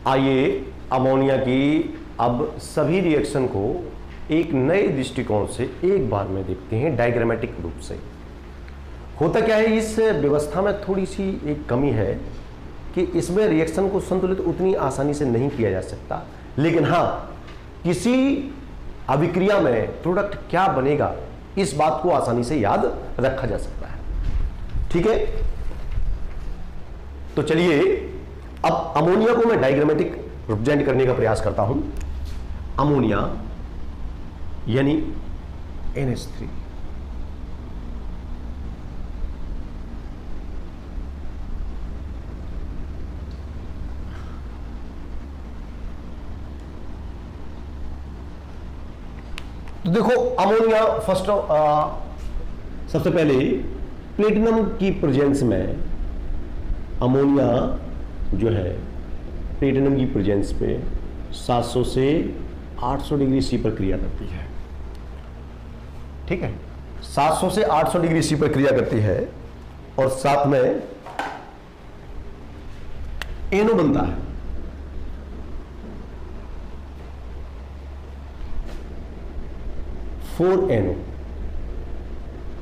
आइए अमोनिया की अब सभी रिएक्शन को एक नए दृष्टिकोण से एक बार में देखते हैं, डायग्रामेटिक रूप से। होता क्या है, इस व्यवस्था में थोड़ी सी एक कमी है कि इसमें रिएक्शन को संतुलित उतनी आसानी से नहीं किया जा सकता, लेकिन हाँ, किसी अभिक्रिया में प्रोडक्ट क्या बनेगा इस बात को आसानी से याद रखा जा सकता है। ठीक है, तो चलिए अब अमोनिया को मैं डायग्रामेटिक रिप्रेजेंट करने का प्रयास करता हूं। अमोनिया यानी NH3, तो देखो अमोनिया फर्स्ट सबसे पहले प्लेटिनम की प्रेजेंस में अमोनिया जो है प्लेटिनम की प्रेजेंस पे 700 से 800 डिग्री सी पर क्रिया करती है। ठीक है, 700 से 800 डिग्री सी पर क्रिया करती है और साथ में एनो बनता है। NO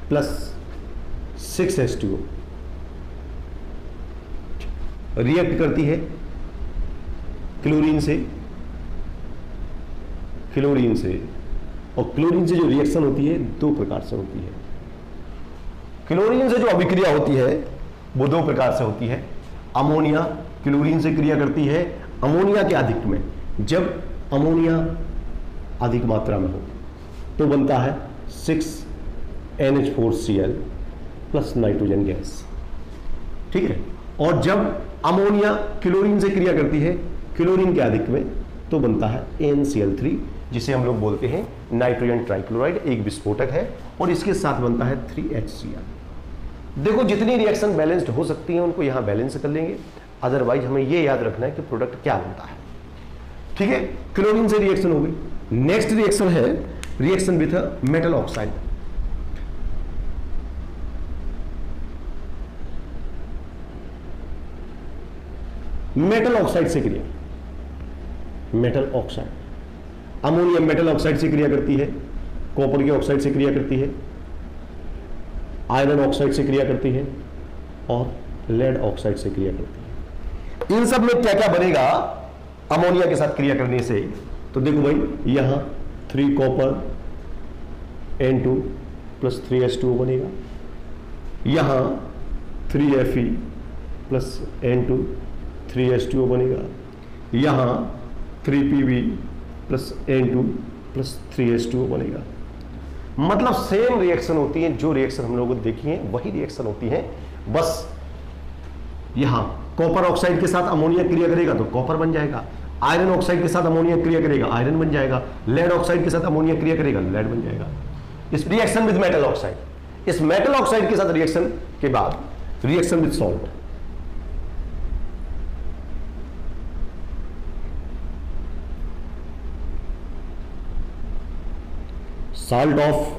प्लस 6H2O रिएक्ट करती है क्लोरीन से, और क्लोरीन से जो रिएक्शन होती है दो प्रकार से होती है। क्लोरीन से जो अभिक्रिया होती है वो दो प्रकार से होती है। अमोनिया क्लोरीन से क्रिया करती है अमोनिया के अधिक में। जब अमोनिया अधिक मात्रा में हो तो बनता है 6NH4Cl प्लस नाइट्रोजन गैस। ठीक है, और जब अमोनिया क्लोरीन से क्रिया करती है क्लोरीन के अधिक में तो बनता है NCl3, जिसे हम लोग बोलते हैं नाइट्रोजन ट्राइक्लोराइड, एक विस्फोटक है, और इसके साथ बनता है 3HCl। देखो जितनी रिएक्शन बैलेंस्ड हो सकती है उनको यहां बैलेंस कर लेंगे, अदरवाइज हमें यह याद रखना है कि प्रोडक्ट क्या बनता है। ठीक है, क्लोरीन से रिएक्शन हो गई। नेक्स्ट रिएक्शन है reaction with metal oxide. Metal oxide से क्रिया, metal oxide, ammonia metal oxide से क्रिया करती है, कॉपर के ऑक्साइड से क्रिया करती है, आयरन ऑक्साइड से क्रिया करती है और लेड ऑक्साइड से क्रिया करती है। इन सब में क्या क्या बनेगा अमोनिया के साथ क्रिया करने से? तो देखो भाई, यहां 3 कॉपर N2 प्लस 3H2O बनेगा, यहां 3Fe प्लस N2 3H2O बनेगा, यहां 3Pb plus N2 plus 3H2O बनेगा। मतलब सेम रिएक्शन होती है, जो रिएक्शन हम लोगों को देखी है वही रिएक्शन होती है, बस यहां कॉपर ऑक्साइड के साथ अमोनिया क्रिया करेगा तो कॉपर बन जाएगा, आयरन ऑक्साइड के साथ अमोनिया क्रिया करेगा आयरन बन जाएगा, लेड ऑक्साइड के साथ अमोनिया क्रिया करेगा लेड बन जाएगा। इस रिएक्शन विद मेटल ऑक्साइड, इस मेटल ऑक्साइड के साथ रिएक्शन के बाद reaction with salt, salt of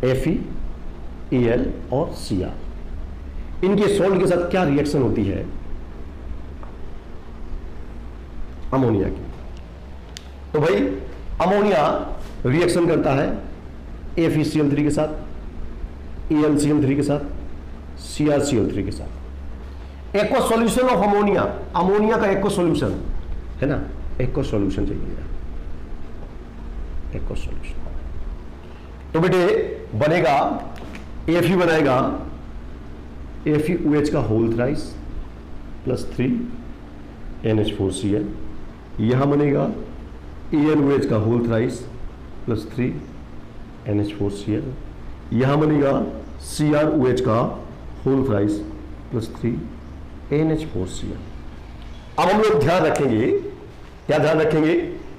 FeEl और Cr, इनके सॉल्ट के साथ क्या रिएक्शन होती है अमोनिया की? तो भाई अमोनिया रिएक्शन करता है FeCl3 के साथ, AlCl3 के साथ, CrCl3 के साथ। Aqua solution of ammonia, ammonia का एक्वा सॉल्यूशन है ना, एक्वा सॉल्यूशन चाहिए, एक्वा सॉल्यूशन। तो बेटे बनेगा Fe बनाएगा FeOH का होल थ्राइस प्लस 3NH4Cl, यहां बनेगा AlOH का होल थ्राइस प्लस 3NH4Cl, यहां बनेगा CrOH का होल थ्राइस प्लस 3NH4Cl। अब हम लोग ध्यान रखेंगे, क्या ध्यान रखेंगे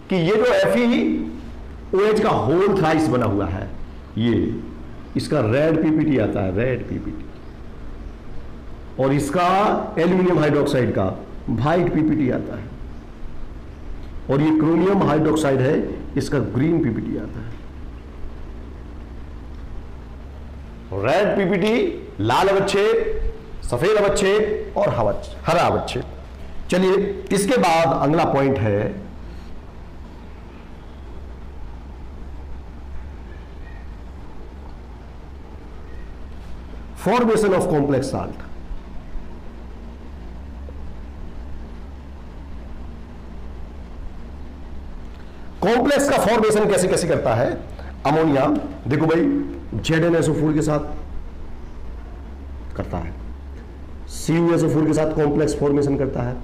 कि ये जो FeOH का होल थ्राइस बना हुआ है, ये इसका रेड पीपीटी आता है, रेड पीपीटी, और इसका एल्यूमिनियम हाइड्रोक्साइड का व्हाइट पीपीटी आता है, और ये क्रोमियम हाइड्रोक्साइड है, इसका ग्रीन पीपीटी आता है। रेड पीपीटी, लाल अवच्छेद, सफेद अवच्छेद और हरा अवच्छेद, चलिए, इसके बाद अगला पॉइंट है formation of complex salt. Complex का फॉर्मेशन कैसे कैसे करता है अमोनिया? देखो भाई, ZnSO4 के साथ करता है, CuSO4 के साथ कॉम्प्लेक्स फॉर्मेशन करता है,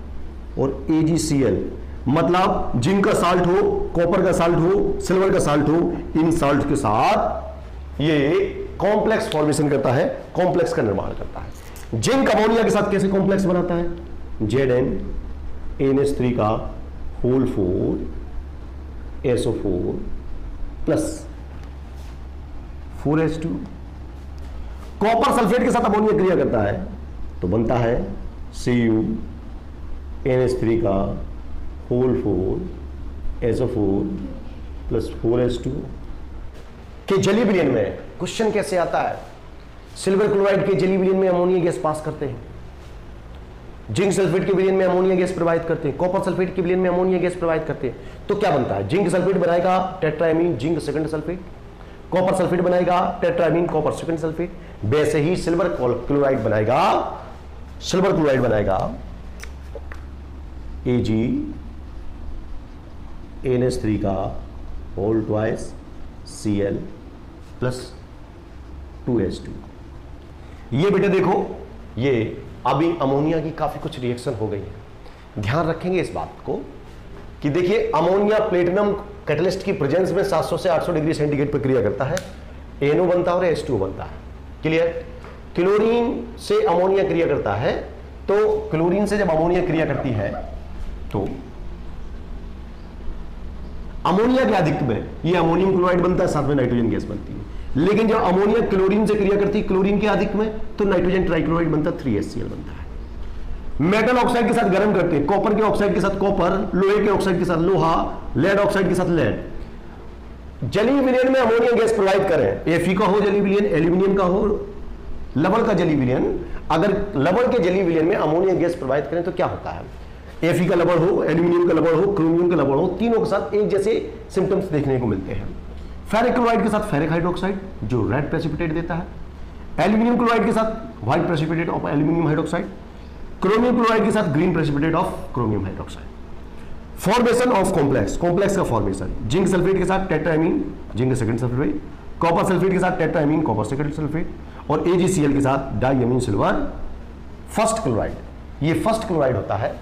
और AgCl मतलब जिंक का साल्ट हो, कॉपर का साल्ट हो, सिल्वर का साल्ट हो, इन साल्ट के साथ ये कॉम्प्लेक्स फॉर्मेशन करता है, कॉम्प्लेक्स का निर्माण करता है। जिंक अमोनिया के साथ कैसे कॉम्प्लेक्स बनाता है? ZnNH3 का whole 4 SO4 plus 4H2। Copper sulphate के साथ अमोनिया क्रिया करता है तो बनता है CuNH3 का होल 4 SO4 प्लस 4H2। के जली विलयन में क्वेश्चन कैसे आता है? सिल्वर क्लोराइड के जली विलयन में अमोनिया गैस पास करते हैं, जिंक सल्फेट के विलयन में अमोनिया गैस प्रवाहित करते हैं, कॉपर सल्फेट के विलयन में अमोनिया गैस प्रवाहित करते हैं, तो क्या बनता है? जिंक सल्फेट बनाएगा tetraammine zinc second sulphate, copper sulphate बनाएगा टेट्राएमीन कॉपर सेकंड सल्फेट। वैसे ही सिल्वर क्लोराइड बनाएगा AgNH3 का whole twice Cl plus 2H2। ये बेटे देखो, ये अभी अमोनिया की काफी कुछ रिएक्शन हो गई है, ध्यान रखेंगे इस बात को कि देखिए अमोनिया प्लेटिनम कैटलिस्ट की प्रेजेंस में 700 से 800 डिग्री सेंटीग्रेड पर क्रिया करता है, NO बनता है और H2O बनता है। क्लियर? क्लोरीन से अमोनिया क्रिया करता है, तो क्लोरीन से जब अमोनिया क्रिया करती है तो अमोनिया के आधिक्य में ये अमोनियम क्लोराइड बनता है, साथ में नाइट्रोजन गैस बनती है। लेकिन जब अमोनिया क्लोरीन से क्रिया करती है क्लोरीन के आधिक्य में, तो नाइट्रोजन ट्राइक्लोराइड बनता है, 3HCl बनता है। मेटल ऑक्साइड के साथ गर्म करते हैं, कॉपर के ऑक्साइड के साथ कॉपर, लोहे के ऑक्साइड के साथ लोहा, लेड ऑक्साइड के साथ लेड। जलीय विलयन में अमोनिया गैस प्रवाहित करें, Fe का हो जलीय विलयन, एल्यूमिनियम का हो, लवण का जलीय विलयन। अगर लवण के जलीय विलयन में अमोनिया गैस प्रवाहित करें तो क्या होता है? Fe का लवण हो, एल्यूमिनियम का लवण हो, क्रोमियम का लवण हो, तीनों के साथ एक जैसे सिम्टम्स देखने को मिलते हैं। फेरिक क्लोराइड के साथ फेरिक हाइड्रोक्साइड जो रेड प्रेसिपिटेट देता है, एल्यूमिनियम क्लोराइड के साथ white precipitate of aluminium hydroxide, chromium chloride के साथ green precipitate of chromium hydroxide. Formation of complex, complex का फॉर्मेशन, जिंक सल्फेट के साथ tetraammine zinc second sulphate, copper sulphate के साथ टेट्राएमीन कॉपर सेकंड सल्फेट, और AgCl के साथ डाइअमीन सिल्वर फर्स्ट क्लोराइड। ये फर्स्ट क्लोराइड होता है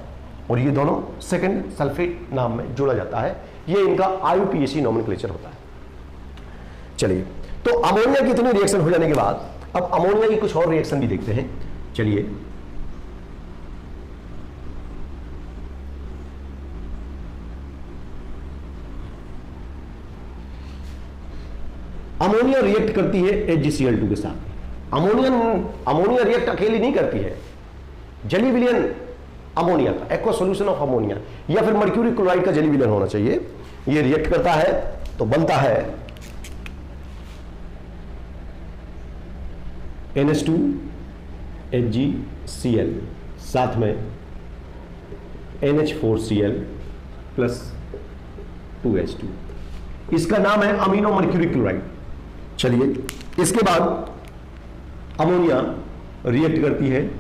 और ये दोनों सेकंड सल्फेट नाम में जोड़ा जाता है। ये इनका IUPAC नोमेनक्लेचर होता है। चलिए, तो अमोनिया की इतनी रिएक्शन हो जाने के बाद अब अमोनिया की कुछ और रिएक्शन भी देखते हैं। चलिए, अमोनिया रिएक्ट करती है HgCl2 के साथ। अमोनिया रिएक्ट अकेली नहीं करती है, जलीय विलयन अमोनिया का, एक्वा सॉल्यूशन ऑफ अमोनिया या फिर मर्क्यूरी क्लोराइड का जलीय विलयन होना चाहिए, ये रिएक्ट करता है तो बनता है NH2 HgCl साथ में NH4Cl प्लस 2H2। इसका नाम है अमीनो मर्क्यूरी क्लोराइड। चलिए, इसके बाद अमोनिया रिएक्ट करती है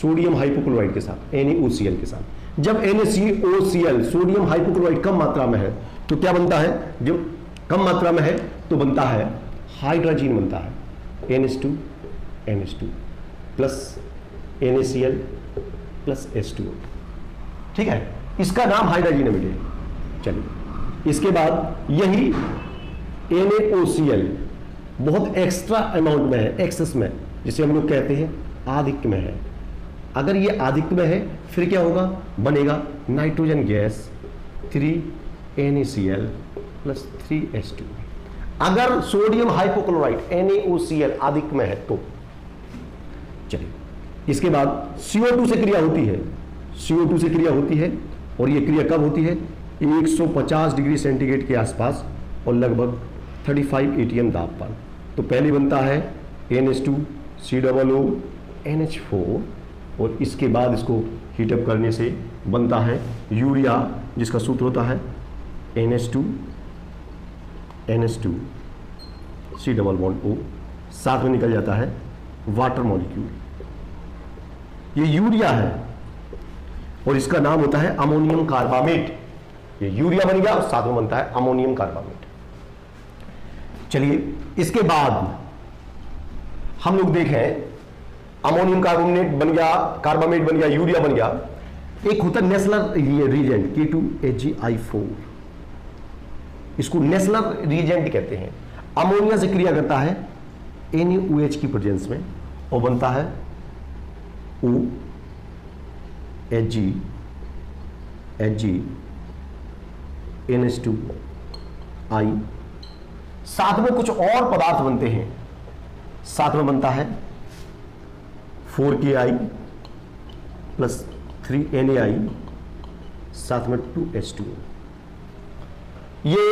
सोडियम हाइपोक्लोराइड के साथ, NaOCl के साथ। जब NaCOCl सोडियम हाइपोक्लोराइड कम मात्रा में है तो क्या बनता है? जब कम मात्रा में है तो बनता है हाइड्रोजन, बनता है NH2 plus NaCl plus H2O। ठीक है, इसका नाम हाइड्रोजन है बेटे। चलिए, इसके बाद यही NaOCl बहुत एक्स्ट्रा अमाउंट में है, एक्सेस में, जिसे हम लोग कहते हैं आधिक्य में है। अगर ये आधिक्य में है फिर क्या होगा? बनेगा nitrogen gas 3NaCl plus 3H2। अगर सोडियम हाइपोक्लोराइड NaOCl आधिक्य में है तो चलिए, इसके बाद CO2 से क्रिया होती है, CO2 से क्रिया होती है, और ये क्रिया कब होती है? 150 डिग्री सेंटीग्रेड के आसपास और लगभग 35 ATM दाब पर। तो पहले बनता है NH2COO NH4 और इसके बाद इसको हीटअप करने से बनता है यूरिया, जिसका सूत्र होता है NH2 C double bond O, साथ में निकल जाता है वाटर मॉलिक्यूल। ये यूरिया है और इसका नाम होता है अमोनियम कार्बामेट। ये यूरिया बन गया और साथ में बनता है अमोनियम कार्बामेट। चलिए इसके बाद हम लोग देखें, अमोनियम कार्बोनेट बन गया, कार्बामेट बन गया, यूरिया बन गया। एक होता है नेस्लर रिएजेंट K2HgI4, इसको नेस्लर रिएजेंट कहते हैं। अमोनिया से क्रिया करता है NaOH की प्रेजेंस में और बनता है OHg NH2I। साथ में कुछ और पदार्थ बनते हैं, साथ में बनता है 4Ki प्लस 3Na, साथ में 2H2। ये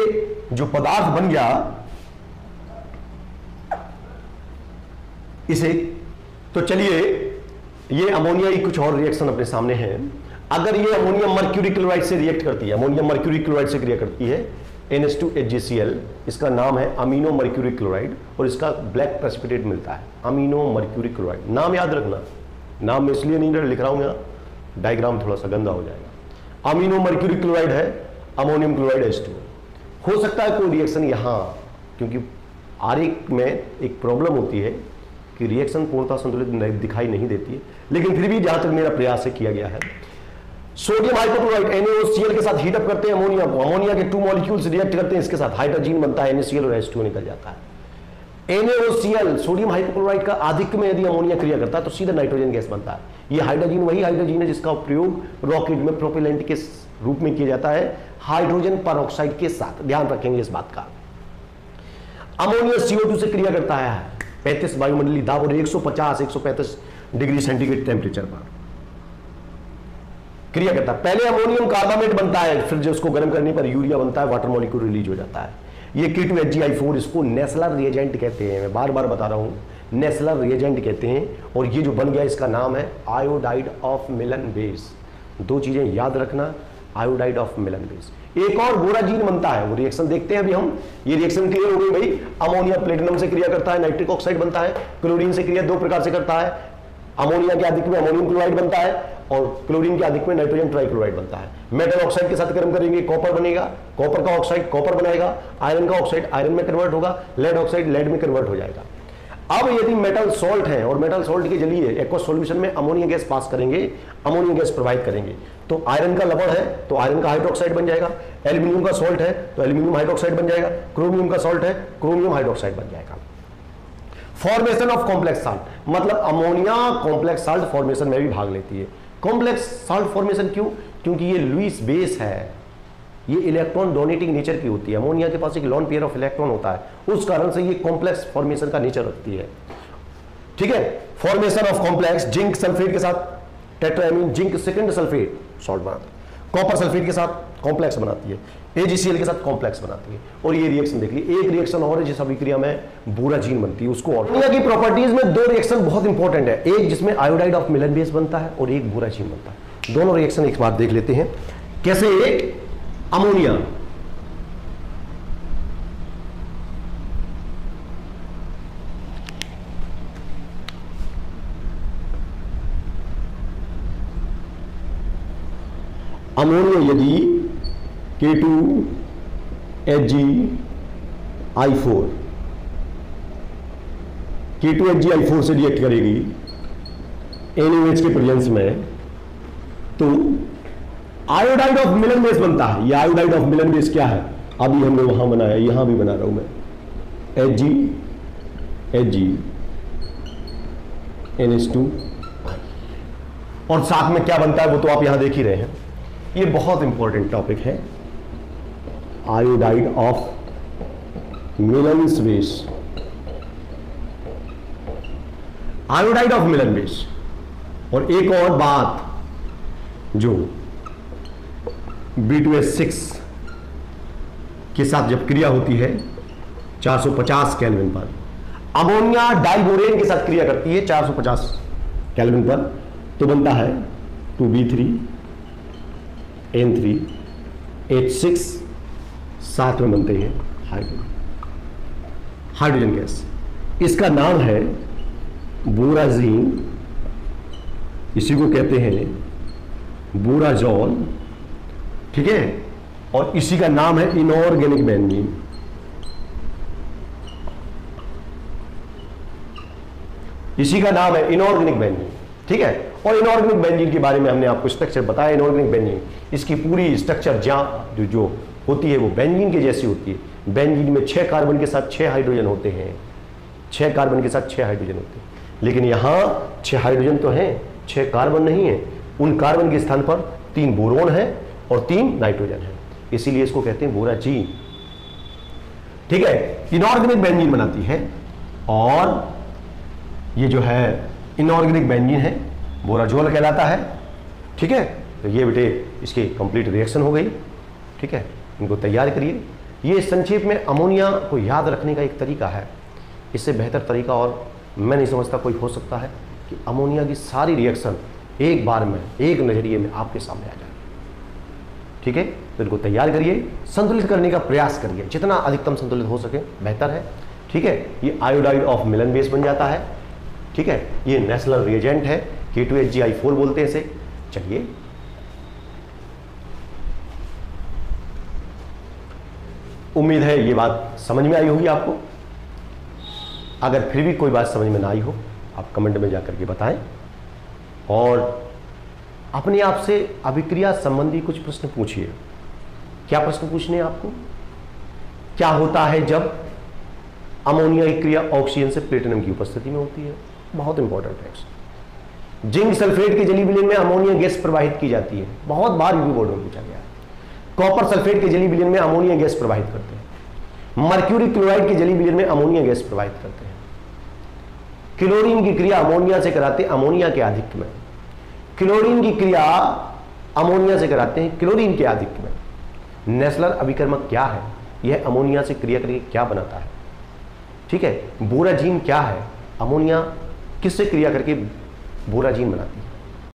जो पदार्थ बन गया इसे, तो चलिए ये अमोनिया की कुछ और रिएक्शन अपने सामने है। अगर ये अमोनियम मर्क्यूरी क्लोराइड से रिएक्ट करती है, अमोनियम मर्क्यूरी क्लोराइड से क्रिया करती है, NH2HgCl, इसका नाम है अमीनो मर्क्यूरी क्लोराइड और इसका ब्लैक प्रेसिपिटेट मिलता है अमीनो मर्क्यूरी क्लोराइड। नाम याद रखना, नाम में इसलिए नहीं लिख रहा हूं यहां, डायग्राम थोड़ा सा गंदा हो जाएगा। अमीनो मर्क्यूरी क्लोराइड है अमोनियम क्लोराइड H2। हो सकता है कोई रिएक्शन यहां, क्योंकि आरेख में एक प्रॉब्लम होती है कि रिएक्शन पूर्णतः संतुलित दिखाई नहीं देती है, लेकिन फिर भी जहां तक मेरा प्रयास है किया गया है। सोडियम हाइपोक्लोराइड NaOCl के साथ हीटअप करते हैं अमोनिया को, अमोनिया के 2 मॉलिक्यूल्स रिएक्ट करते हैं, इसके साथ हाइड्रोजन बनता है NaCl और H2 निकल जाता है। NaOCl सोडियम हाइपोक्लोराइड का आधिक्य में यदि अमोनिया क्रिया करता है तो सीधा नाइट्रोजन गैस बनता है। ये हाइड्रोजन वही हाइड्रोजन है जिसका प्रयोग रॉकेट में प्रोपेलेंट के रूप में किया जाता है हाइड्रोजन परऑक्साइड के साथ, ध्यान रखेंगे इस बात का। अमोनिया CO2 से क्रिया करता है 35 वायुमंडलीय दाब और 150-135 डिग्री सेंटीग्रेड टेम्परेचर पर क्रिया करता है। पहले अमोनियम कार्बामेट बनता है, फिर जो उसको गर्म करने पर यूरिया बनता है, वाटर मॉलिक्यूल रिलीज हो जाता है। ये K2HgI4, इसको नेस्लर रिएजेंट कहते हैं, मैं बार बार बता रहा हूं, नेस्लर रिएजेंट कहते हैं। और ये जो बन गया इसका नाम है आयोडाइड ऑफ मिलन बेस। दो चीजें याद रखना, आयोडाइड ऑफ मिलन बेस। एक और बोराजीन बनता है, वो रिएक्शन देखते हैं अभी हम। ये रिएक्शन क्लियर हो गई भाई। अमोनिया प्लेटिनम से क्रिया करता है, नाइट्रिक ऑक्साइड बनता है। क्लोरीन से क्रिया 2 प्रकार से करता है, अमोनिया के अधिक में अमोनियम क्लोराइड बनता है और क्लोरीन के अधिक में नाइट्रोजन ट्राइक्लोराइड बनता है। मेटल ऑक्साइड के साथ गर्म करेंगे, कॉपर बनेगा, कॉपर का ऑक्साइड कॉपर बनाएगा, आयरन का ऑक्साइड आयरन में कन्वर्ट होगा, लेड ऑक्साइड लेड में कन्वर्ट हो जाएगा। अब यदि मेटल सॉल्ट है और मेटल सॉल्ट के जरिए एक्वस सॉल्यूशन में अमोनिया गैस पास करेंगे, अमोनिया गैस प्रोवाइड करेंगे, तो आयरन का लवण है तो आयरन का हाइड्रोक्साइड बन जाएगा, एल्यूमिनियम का सॉल्ट है तो एल्यूमिनियम हाइड्रोक्साइड बन जाएगा, क्रोमियम का सॉल्ट है क्रोमियम हाइड्रोक्साइड बन जाएगा। फॉर्मेशन ऑफ कॉम्प्लेक्स साल्ट, मतलब अमोनिया कॉम्प्लेक्स साल्ट फॉर्मेशन में भी भाग लेती है। कॉम्प्लेक्स साल्ट फॉर्मेशन क्यों? क्योंकि ये लुईस बेस है, ये इलेक्ट्रॉन डोनेटिंग नेचर की होती है। अमोनिया के पास एक लॉन पेयर ऑफ इलेक्ट्रॉन होता है, उस कारण से ये कॉम्प्लेक्स फॉर्मेशन का नेचर रखती है। ठीक है, formation of complex, zinc sulphate के साथ tetraammine zinc second sulphate salt बनाता है, कॉपर सल्फेट के साथ कॉम्प्लेक्स बनाती है, AgCl के साथ कॉम्प्लेक्स बनाती है। और ये रिएक्शन देख लीजिए, एक रिएक्शन और है जिस अभिक्रिया में बोराजीन बनती है, उसको और अमोनिया की प्रॉपर्टीज में 2 रिएक्शन बहुत इंपॉर्टेंट है, एक जिसमें आयोडाइड ऑफ मिलन बेस बनता है और एक बोराजीन बनता है। दोनों रिएक्शन एक बार देख लेते हैं कैसे। एक अमोनिया, अमोनिया यदि K2HgI4 से रिएक्ट करेगी NaOH के प्रेजेंस में, तो आयोडाइड ऑफ मिलन बेस बनता है। ये आयोडाइड ऑफ मिलन बेस क्या है, अभी हमने वहां बनाया, यहां भी बना रहा हूं मैं, NH2। और साथ में क्या बनता है वो तो आप यहां देख ही रहे हैं। ये बहुत इंपॉर्टेंट टॉपिक है, iodide of Milan base, iodide of Milan base. और एक और बात, जो B2S6 के साथ जब क्रिया होती है 450 केल्विन पर, अमोनिया डाइबोरेन के साथ क्रिया करती है 450 केल्विन पर, तो बनता है 2B3 N3H6 साथ में बनते हैं हाइड्रोजन गैस। इसका नाम है बोराजीन, इसी को कहते हैं बोराजोल, ठीक है। और इसी का नाम है इनऑर्गेनिक बेंजीन। इसी का नाम है इनऑर्गेनिक बेंजीन, ठीक है। और इनऑर्गेनिक बेंजीन के बारे में हमने आपको स्ट्रक्चर बताया। इनऑर्गेनिक बेंजीन, इसकी पूरी स्ट्रक्चर जो होती है वो बेंजीन के जैसी होती है। बेंजीन में 6 कार्बन के साथ 6 हाइड्रोजन होते हैं, 6 कार्बन के साथ 6 हाइड्रोजन होते हैं। लेकिन यहां 6 हाइड्रोजन तो हैं, 6 कार्बन नहीं है। उन कार्बन के स्थान पर 3 बोरोन है और 3 नाइट्रोजन है, इसीलिए इसको कहते हैं बोराजीन, ठीक है। इनऑर्गेनिक बेंजीन बनाती है और ये जो है इनऑर्गेनिक बेंजीन है बोराजोल कहलाता है, ठीक है। तो ये बेटे इसकी कंप्लीट रिएक्शन हो गई, ठीक है। इनको तैयार करिए। ये संक्षेप में अमोनिया को याद रखने का एक तरीका है। इससे बेहतर तरीका और मैं नहीं समझता कोई हो सकता है कि अमोनिया की सारी रिएक्शन एक बार में, एक नजरिए में आपके सामने आ जाए, ठीक है। तो इनको तैयार करिए, संतुलित करने का प्रयास करिए, जितना अधिकतम संतुलित हो सके बेहतर है, ठीक है। ये आयोडाइड ऑफ मिलन बेस बन जाता है, ठीक है। ये नेशनल रिएजेंट है, K2HgI4 बोलते हैं इसे। चलिए उम्मीद है ये बात समझ में आई होगी आपको। अगर फिर भी कोई बात समझ में ना आई हो, आप कमेंट में जाकर के बताएं और अपने आप से अभिक्रिया संबंधी कुछ प्रश्न पूछिए। क्या प्रश्न पूछने हैं आपको? क्या होता है जब अमोनिया की क्रिया ऑक्सीजन से प्लेटिनम की उपस्थिति में होती है? बहुत इंपॉर्टेंट है। जिंक सल्फेट के जली विलयन में अमोनिया गैस प्रवाहित की जाती है, बहुत बार यूपी बोर्ड में पूछा गया है। कॉपर सल्फेट के जली विलयन में अमोनिया गैस प्रवाहित करते हैं। मर्क्यूरी क्लोराइड के जली विलयन में अमोनिया गैस प्रवाहित करते हैं। क्लोरीन की क्रिया अमोनिया से कराते हैं अमोनिया के आधिक्य में। क्लोरीन की क्रिया अमोनिया से कराते हैं क्लोरीन के आधिक्य में। नेशनल अभिकर्मक क्या है? यह अमोनिया से क्रिया करके क्या बनाता है, ठीक है। बोराजीन क्या है? अमोनिया किससे क्रिया करके बोराजीन बनाती है?